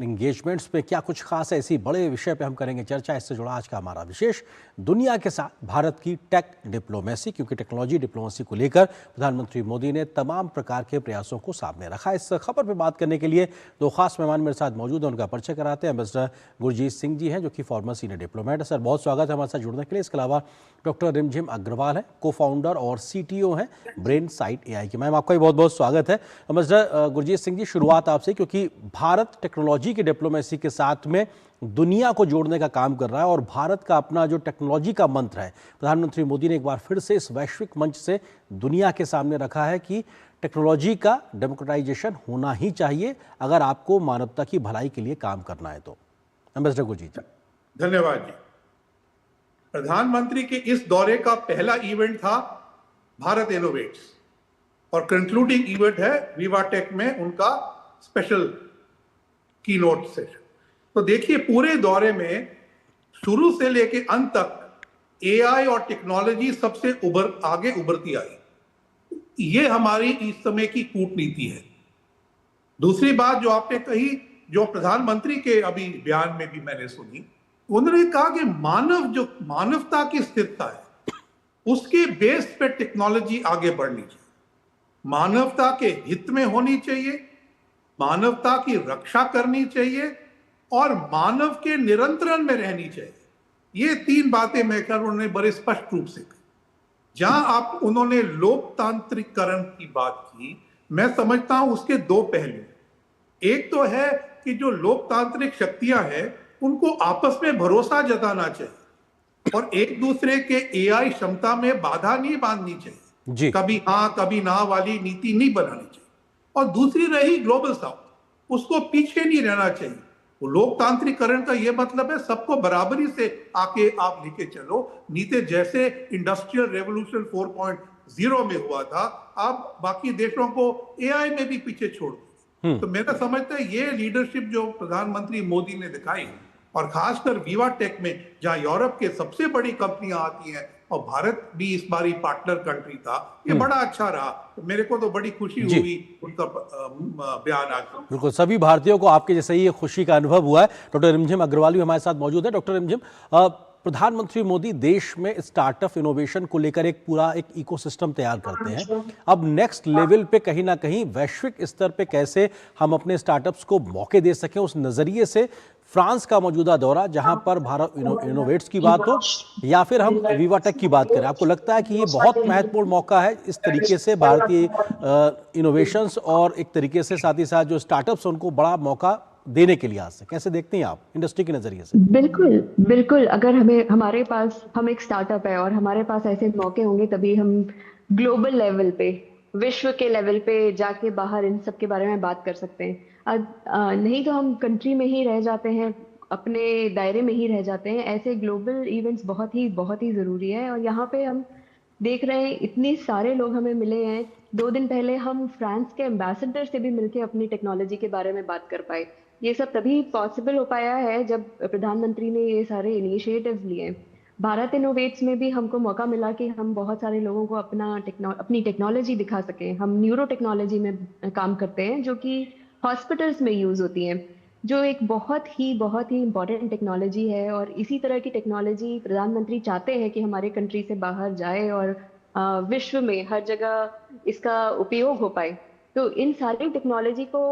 Engagements पे क्या कुछ खास है, इसी बड़े विषय पे हम करेंगे चर्चा। इससे जुड़ा आज का हमारा विशेष दुनिया के साथ भारत की टेक डिप्लोमेसी, क्योंकि टेक्नोलॉजी डिप्लोमेसी को लेकर प्रधानमंत्री मोदी ने तमाम प्रकार के प्रयासों को सामने रखा। इस खबर पे बात करने के लिए दो खास मेहमान मेरे साथ मौजूद हैं, उनका परिचय कराते हैं। एम्बेसडर गुरजीत सिंह जी हैं, जो कि फॉर्मर सीनियर डिप्लोमेट है। सर, बहुत स्वागत है हमारे साथ जुड़ने के लिए। इसके अलावा डॉक्टर रिमझिम अग्रवाल है, को फाउंडर और CTO हैं ब्रेन साइट AI की। मैम, आपका भी बहुत बहुत स्वागत है। एम्बेसडर गुरजीत सिंह जी, शुरुआत आपसे, क्योंकि भारत टेक्नोलॉजी की डिप्लोमेसी के साथ में दुनिया को जोड़ने का काम कर रहा है और भारत का अपना जो टेक्नोलॉजी का मंत्र है, प्रधानमंत्री मोदी ने एक बार फिर से इस वैश्विक मंच से दुनिया के सामने रखा है कि टेक्नोलॉजी का डेमोक्रेटाइजेशन होना ही चाहिए अगर आपको मानवता की भलाई के लिए काम करना है तो। एम्बेसडर गुरजीत। धन्यवाद जी। प्रधानमंत्री के इस दौरे का पहला इवेंट था भारत इनोवेट्स और कंक्लूडिंग इवेंट है विवा टेक में उनका स्पेशल कीनोट सेशन। तो देखिए, पूरे दौरे में शुरू से लेके अंत तक AI और टेक्नोलॉजी सबसे आगे उभरती आई। ये हमारी इस समय की कूटनीति है। दूसरी बात जो आपने कही, जो प्रधानमंत्री के अभी बयान में भी मैंने सुनी, उन्होंने कहा कि मानवता की स्थिरता है, उसके बेस पे टेक्नोलॉजी आगे बढ़नी चाहिए, मानवता के हित में होनी चाहिए, मानवता की रक्षा करनी चाहिए और मानव के नियंत्रण में रहनी चाहिए। ये तीन बातें मैं कह उन्होंने बड़े स्पष्ट रूप से कही। जहां उन्होंने लोकतांत्रिकरण की बात की, मैं समझता हूं उसके दो पहलू। एक तो है कि जो लोकतांत्रिक शक्तियां हैं उनको आपस में भरोसा जताना चाहिए और एक दूसरे के AI क्षमता में बाधा नहीं बांधनी चाहिए, कभी हाँ कभी ना वाली नीति नहीं बनानी चाहिए। और दूसरी रही ग्लोबल साउथ, उसको पीछे नहीं रहना चाहिए। वो लोकतांत्रिकरण का ये मतलब है सबको बराबरी से आके आप लेके चलो। नीति जैसे इंडस्ट्रियल रेवोल्यूशन 4.0 में हुआ था, आप बाकी देशों को AI में भी पीछे छोड़ दो। तो मेरा समझता है ये लीडरशिप जो प्रधानमंत्री मोदी ने दिखाई, और खासकर विवा टेक में जहां यूरोप के सबसे बड़ी कंपनियां आती हैं और भारत भी इस बारी पार्टनर कंट्री था, ये बड़ा अच्छा रहा। तो मेरे को तो बड़ी खुशी हुई उनका बयान आज। बिल्कुल, सभी भारतीयों को आपके जैसे ही खुशी का अनुभव हुआ है। डॉक्टर रिमझिम अग्रवाल भी हमारे साथ मौजूद है। डॉक्टर रिमझिम, प्रधानमंत्री मोदी देश में स्टार्टअप इनोवेशन को लेकर एक पूरा इकोसिस्टम तैयार करते हैं। अब नेक्स्ट लेवल पे कहीं ना कहीं वैश्विक स्तर पे कैसे हम अपने स्टार्टअप्स को मौके दे सकें, उस नजरिए से फ्रांस का मौजूदा दौरा, जहां पर भारत इनोवेट्स की बात हो या फिर हम विवा टेक की बात करें, आपको लगता है कि ये बहुत महत्वपूर्ण मौका है इस तरीके से भारतीय इनोवेशंस और एक तरीके से साथ ही साथ जो स्टार्टअप्स उनको बड़ा मौका देने के लिए आज से कैसे देखते हैं आप इंडस्ट्री के नजरिए से? बिल्कुल बिल्कुल, अगर हमारे पास हम एक स्टार्टअप है और हमारे पास ऐसे मौके होंगे तभी हम ग्लोबल लेवल पे, विश्व के लेवल पे जाके बाहर इन सब के बारे में बात कर सकते हैं। नहीं तो हम कंट्री में ही रह जाते हैं, अपने दायरे में ही रह जाते हैं। ऐसे ग्लोबल इवेंट्स बहुत ही जरूरी है। और यहाँ पे हम देख रहे हैं इतने सारे लोग हमें मिले हैं। 2 दिन पहले हम फ्रांस के एम्बेसडर से भी मिलकर अपनी टेक्नोलॉजी के बारे में बात कर पाए। ये सब तभी पॉसिबल हो पाया है जब प्रधानमंत्री ने ये सारे इनिशिएटिव्स लिए। भारत इनोवेट्स में भी हमको मौका मिला कि हम बहुत सारे लोगों को अपनी टेक्नोलॉजी दिखा सकें। हम न्यूरो टेक्नोलॉजी में काम करते हैं जो कि हॉस्पिटल्स में यूज होती है, जो एक बहुत ही इंपॉर्टेंट टेक्नोलॉजी है। और इसी तरह की टेक्नोलॉजी प्रधानमंत्री चाहते हैं कि हमारे कंट्री से बाहर जाए और विश्व में हर जगह इसका उपयोग हो पाए। तो इन सारी टेक्नोलॉजी को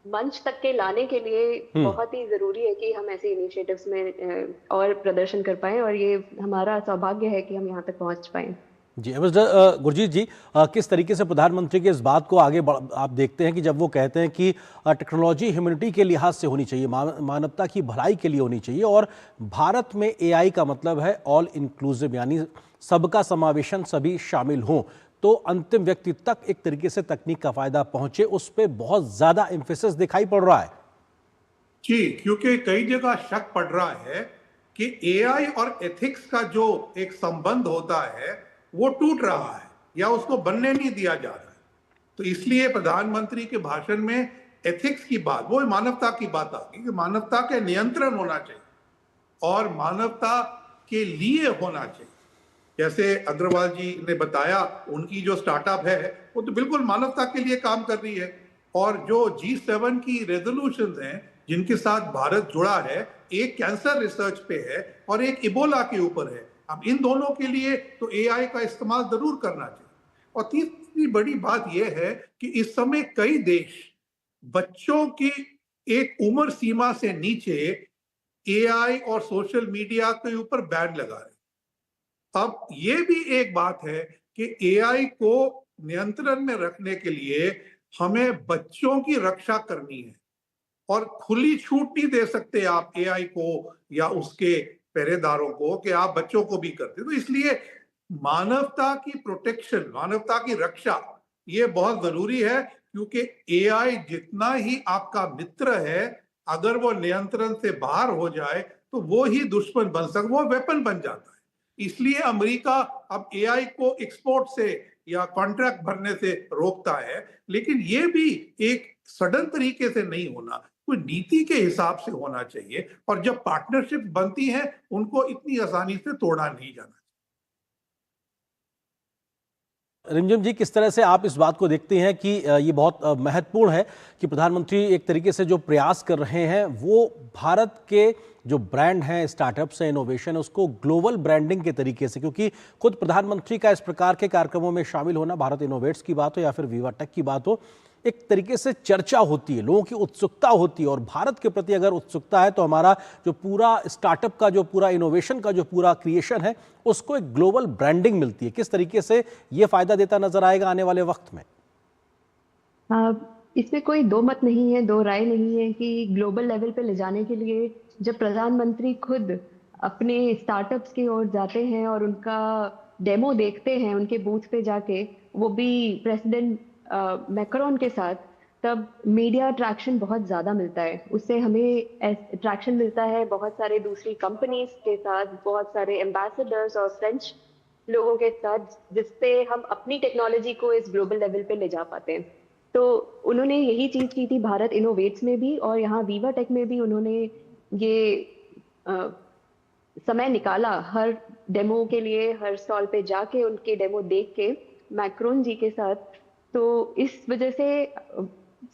मंच तक के लाने के लिए बहुत ही जरूरी है कि हम ऐसे इनिशिएटिव्स में और प्रदर्शन कर पाए, और ये हमारा सौभाग्य है कि हम यहाँ तक पहुँच पाए। जी, गुरजीत जी, किस तरीके से प्रधानमंत्री के इस बात को आगे आप देखते हैं कि जब वो कहते हैं कि टेक्नोलॉजी ह्यूमैनिटी के लिहाज से होनी चाहिए, मानवता की भलाई के लिए होनी चाहिए, और भारत में AI का मतलब है ऑल इंक्लूसिव, यानी सबका समावेशन, सभी शामिल हों, तो अंतिम व्यक्ति तक एक तरीके से तकनीक का फायदा पहुंचे, उस पर बहुत ज्यादा एम्फेसिस दिखाई पड़ रहा है। जी, क्योंकि कई जगह शक पड़ रहा है कि AI और एथिक्स का जो एक संबंध होता है वो टूट रहा है या उसको बनने नहीं दिया जा रहा है। तो इसलिए प्रधानमंत्री के भाषण में एथिक्स की बात, वो मानवता की बात आ गई कि मानवता के नियंत्रण होना चाहिए और मानवता के लिए होना चाहिए। जैसे अग्रवाल जी ने बताया, उनकी जो स्टार्टअप है वो तो बिल्कुल मानवता के लिए काम कर रही है। और जो G7 की रेजोल्यूशंस हैं जिनके साथ भारत जुड़ा है, एक कैंसर रिसर्च पे है और एक इबोला के ऊपर है। अब इन दोनों के लिए तो एआई का इस्तेमाल जरूर करना चाहिए। और तीसरी बड़ी बात यह है कि इस समय कई देश बच्चों की एक उम्र सीमा से नीचे एआई और सोशल मीडिया के ऊपर बैन लगा रहे हैं। अब ये भी एक बात है कि एआई को नियंत्रण में रखने के लिए हमें बच्चों की रक्षा करनी है और खुली छूट नहीं दे सकते आप एआई को या उसके पहरेदारों को कि आप बच्चों को भी करते। तो इसलिए मानवता की प्रोटेक्शन, मानवता की रक्षा ये बहुत जरूरी है, क्योंकि एआई जितना ही आपका मित्र है, अगर वो नियंत्रण से बाहर हो जाए तो वो ही दुश्मन बन सकता, वो वेपन बन जाता है। इसलिए अमेरिका अब एआई को एक्सपोर्ट से या कॉन्ट्रैक्ट भरने से रोकता है, लेकिन ये भी एक सडन तरीके से नहीं होना, कोई नीति के हिसाब से होना चाहिए। और जब पार्टनरशिप बनती हैं उनको इतनी आसानी से तोड़ा नहीं जाना। रिमझिम जी, किस तरह से आप इस बात को देखते हैं कि ये बहुत महत्वपूर्ण है कि प्रधानमंत्री एक तरीके से जो प्रयास कर रहे हैं वो भारत के जो ब्रांड हैं, स्टार्टअप्स हैं, इनोवेशन है, उसको ग्लोबल ब्रांडिंग के तरीके से, क्योंकि खुद प्रधानमंत्री का इस प्रकार के कार्यक्रमों में शामिल होना, भारत इनोवेट्स की बात हो या फिर विवा टेक की बात हो, एक तरीके से चर्चा होती है, लोगों की उत्सुकता होती है। और भारत के प्रति अगर उत्सुकता है तो हमारा जो पूरा स्टार्टअप का, जो पूरा इनोवेशन का जो पूरा क्रिएशन है, उसको एक ग्लोबल ब्रांडिंग मिलती है। किस तरीके से ये फायदा देता नजर आएगा आने वाले वक्त में? इसमें कोई दो मत नहीं है, दो राय नहीं है कि ग्लोबल लेवल पे ले जाने के लिए जब प्रधानमंत्री खुद अपने स्टार्टअप्स की ओर जाते हैं और उनका डेमो देखते हैं उनके बूथ पे जाके, वो भी प्रेसिडेंट मैक्रोन के साथ, तब मीडिया अट्रैक्शन बहुत ज़्यादा मिलता है। उससे हमें अट्रैक्शन मिलता है बहुत सारे दूसरी कंपनीज के साथ, बहुत सारे एम्बेसडर्स और फ्रेंच लोगों के साथ, जिससे हम अपनी टेक्नोलॉजी को इस ग्लोबल लेवल पे ले जा पाते हैं। तो उन्होंने यही चीज़ की थी भारत इनोवेट्स में भी, और यहाँ विवा टेक में भी उन्होंने ये समय निकाला हर डेमो के लिए, हर स्टॉल पे जाके उनके डेमो देख के मैक्रोन जी के साथ। तो इस वजह से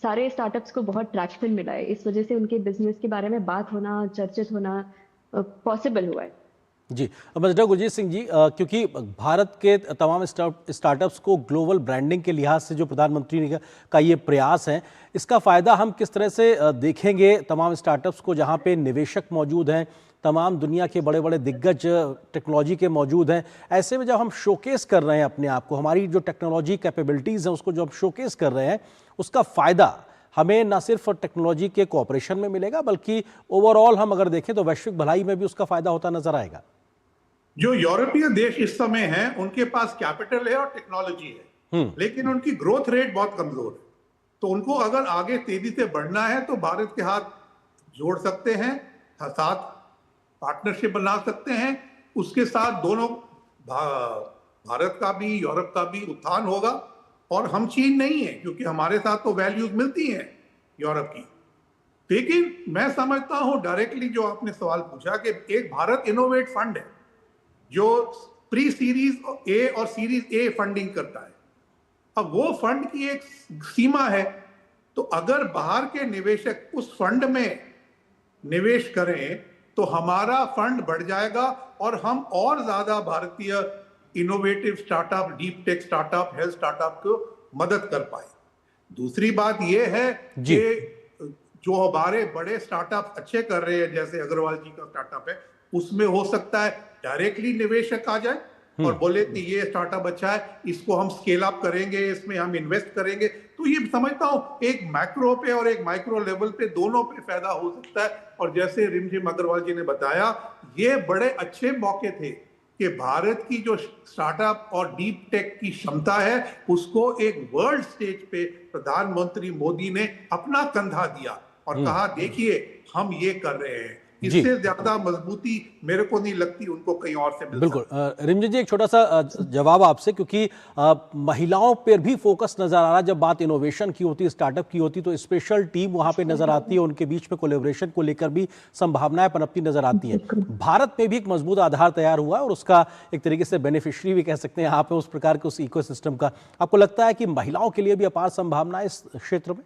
सारे स्टार्टअप्स को बहुत ट्रैक्शन मिला है, इस वजह से उनके बिजनेस के बारे में बात होना, चर्चित होना पॉसिबल हुआ है। जी, एम्बेसडर गुरजीत सिंह जी, क्योंकि भारत के तमाम स्टार्टअप्स को ग्लोबल ब्रांडिंग के लिहाज से जो प्रधानमंत्री का ये प्रयास है, इसका फ़ायदा हम किस तरह से देखेंगे तमाम स्टार्टअप्स को, जहाँ पे निवेशक मौजूद हैं, तमाम दुनिया के बड़े बड़े दिग्गज टेक्नोलॉजी के मौजूद हैं। ऐसे में जब हम शोकेस कर रहे हैं अपने आप को, हमारी जो टेक्नोलॉजी कैपेबिलिटीज़ हैं उसको जो हम शोकेस कर रहे हैं, उसका फ़ायदा हमें न सिर्फ टेक्नोलॉजी के कोऑपरेशन में मिलेगा, बल्कि ओवरऑल हम अगर देखें तो वैश्विक भलाई में भी उसका फ़ायदा होता नजर आएगा। जो यूरोपीय देश इस समय हैं, उनके पास कैपिटल है और टेक्नोलॉजी है, लेकिन उनकी ग्रोथ रेट बहुत कमजोर है। तो उनको अगर आगे तेजी से बढ़ना है तो भारत के हाथ जोड़ सकते हैं, साथ पार्टनरशिप बना सकते हैं। उसके साथ दोनों भारत का भी यूरोप का भी उत्थान होगा। और हम चीन नहीं है, क्योंकि हमारे साथ तो वैल्यूज मिलती हैं यूरोप की। लेकिन मैं समझता हूं डायरेक्टली जो आपने सवाल पूछा कि एक भारत इनोवेट फंड है जो प्री सीरीज ए और सीरीज ए फंडिंग करता है। अब वो फंड की एक सीमा है, तो अगर बाहर के निवेशक उस फंड में निवेश करें तो हमारा फंड बढ़ जाएगा और हम और ज्यादा भारतीय innovative startup, deep tech startup, health startup को मदद कर पाए। दूसरी बात यह है कि जो हमारे बड़े स्टार्टअप अच्छे कर रहे हैं, जैसे अग्रवाल जी का स्टार्टअप है, उसमें हो सकता है डायरेक्टली निवेशक आ जाए और बोले कि ये स्टार्टअप अच्छा है, इसको हम स्केल अप करेंगे, इसमें हम इन्वेस्ट करेंगे। तो ये समझता हूं एक मैक्रो पे और एक माइक्रो लेवल पे दोनों पे फायदा हो सकता है। और जैसे रिमझिम अग्रवाल जी ने बताया, ये बड़े अच्छे मौके थे कि भारत की जो स्टार्टअप और डीप टेक की क्षमता है उसको एक वर्ल्ड स्टेज पे प्रधानमंत्री मोदी ने अपना कंधा दिया और कहा देखिए हम ये कर रहे हैं। इससे ज्यादा मजबूती मेरे को नहीं लगती उनको कहीं और से मिल। बिल्कुल। रिमझिम जी, एक छोटा सा जवाब आपसे, क्योंकि महिलाओं पर भी फोकस नजर आ रहा है। जब बात इनोवेशन की होती है, स्टार्टअप की होती है, तो स्पेशल टीम वहां पे नजर आती है, उनके बीच में कोलैबोरेशन को लेकर भी संभावनाएं पनपती नजर आती हैं। भारत में भी एक मजबूत आधार तैयार हुआ है और उसका एक तरीके से बेनिफिशियरी भी कह सकते हैं आप उस प्रकार के उस इकोसिस्टम का। आपको लगता है कि महिलाओं के लिए भी अपार संभावना है इस क्षेत्र में?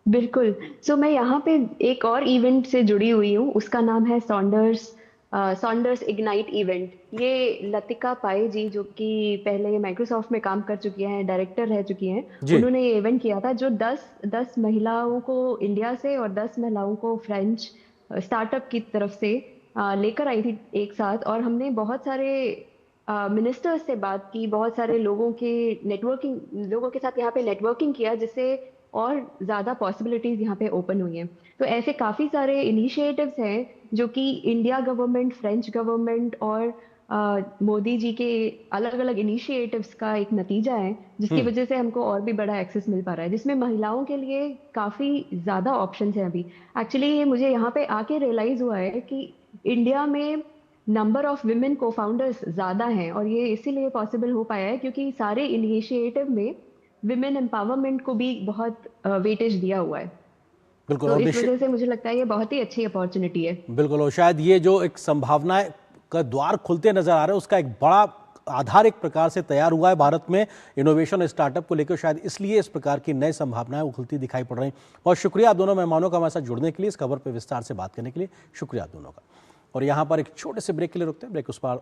बिल्कुल। मैं यहाँ पे एक और इवेंट से जुड़ी हुई हूँ, उसका नाम है सॉन्डर्स इग्नाइट इवेंट। ये लतिका पाई जी, जो कि पहले माइक्रोसॉफ्ट में काम कर चुकी हैं, डायरेक्टर रह चुकी हैं, जी। उन्होंने ये इवेंट किया था, जो 10 महिलाओं को इंडिया से और 10 महिलाओं को फ्रेंच स्टार्टअप की तरफ से लेकर आई थी एक साथ। और हमने बहुत सारे मिनिस्टर्स से बात की, बहुत सारे लोगों के साथ यहाँ पे नेटवर्किंग किया, जिससे और ज़्यादा पॉसिबिलिटीज़ यहाँ पे ओपन हुई हैं। तो ऐसे काफ़ी सारे इनिशिएटिव्स हैं जो कि इंडिया गवर्नमेंट, फ्रेंच गवर्नमेंट और मोदी जी के अलग अलग इनिशिएटिव्स का एक नतीजा है, जिसकी हम्म। वजह से हमको और भी बड़ा एक्सेस मिल पा रहा है, जिसमें महिलाओं के लिए काफ़ी ज़्यादा ऑप्शंस हैं अभी। एक्चुअली ये मुझे यहाँ पे आके रियलाइज़ हुआ है कि इंडिया में नंबर ऑफ विमेन को फाउंडर्स ज़्यादा हैं, और ये इसीलिए पॉसिबल हो पाया है क्योंकि सारे इनिशिएटिव में विमेन एम्पावरमेंट को भी बहुत वेटेज दिया हुआ है। बिल्कुल। तो और इस वजह से मुझे लगता है ये बहुत ही अच्छी अपॉर्चुनिटी है। बिल्कुल, और शायद ये जो एक संभावनाएं का द्वार खुलते नजर आ रहे हैं, उसका एक बड़ा आधार एक प्रकार से तैयार हुआ है भारत में इनोवेशन और स्टार्टअप को लेकर। शायद इसलिए इस प्रकार की नई संभावनाएं उखलती दिखाई पड़ रही हैं। बहुत शुक्रिया आप दोनों मेहमानों का हमारे साथ जुड़ने के लिए, इस खबर पर विस्तार से बात करने के लिए शुक्रिया आप दोनों का। और यहाँ पर एक छोटे से ब्रेक के लिए रुकते हैं। ब्रेक उस पर